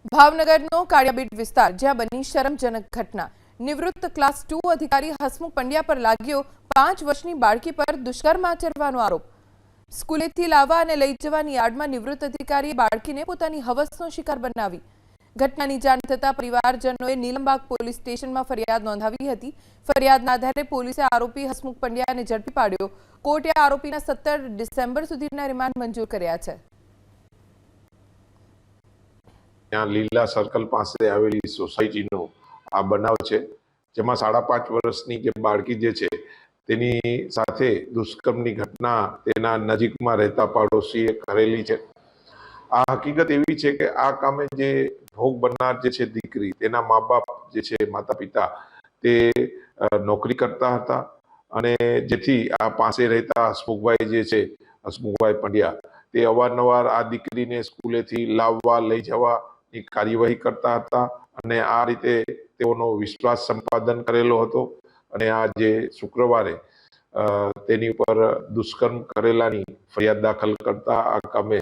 ભાવનગરનો કાળિયાબીડ વિસ્તાર જ્યાં બની શરમજનક ઘટના। નિવૃત્ત ક્લાસ 2 અધિકારી હસમુખ પંડ્યા પર લાગ્યો 5 વર્ષની બાળકી પર દુષ્કર્મ આચરવાનો આરોપ। સ્કૂલેથી લાવવા અને લઈ જવાની યાર્ડમાં નિવૃત્ત અધિકારીએ બાળકીને પોતાની હવસનો શિકાર બનાવી। ઘટનાની જાણ થતાં પરિવારજનોએ નીલમબાગ પોલીસ સ્ટેશનમાં ફરિયાદ નોંધાવી હતી। ફરિયાદના આધારે પોલીસે આરોપી હસમુખ પંડ્યાને ઝડપી પાડ્યો। કોર્ટે આરોપીના 17 ડિસેમ્બર સુધીના રિમાન્ડ મંજૂર કર્યા છે। ત્યાં લીલા સર્કલ પાસે આવેલી સોસાયટીનો આ બનાવ છે, જેમાં 5.5 વર્ષની જે બાળકી જે છે તેની સાથે દુષ્કર્મની ઘટના તેના નજીકમાં રહેતા પાડોશીએ કરેલી છે। આ હકીકત એવી છે કે આ કામે જે ભોગ બનનાર જે છે દીકરી, તેના મા બાપ જે છે માતા પિતા તે નોકરી કરતા હતા અને જેથી આ પાસે રહેતા હસમુખભાઈ જે છે હસમુખભાઈ પંડ્યા તે અવારનવાર આ દીકરીને સ્કૂલેથી લાવવા લઈ જવા ની કાર્યવાહી કરતા હતા અને આ રીતે તેઓનો વિશ્વાસ સંપાદન કરેલો હતો અને આ જે શુક્રવારે તેની ઉપર દુષ્કર્મ કરેલાની ફરિયાદ દાખલ કરતા આ કામે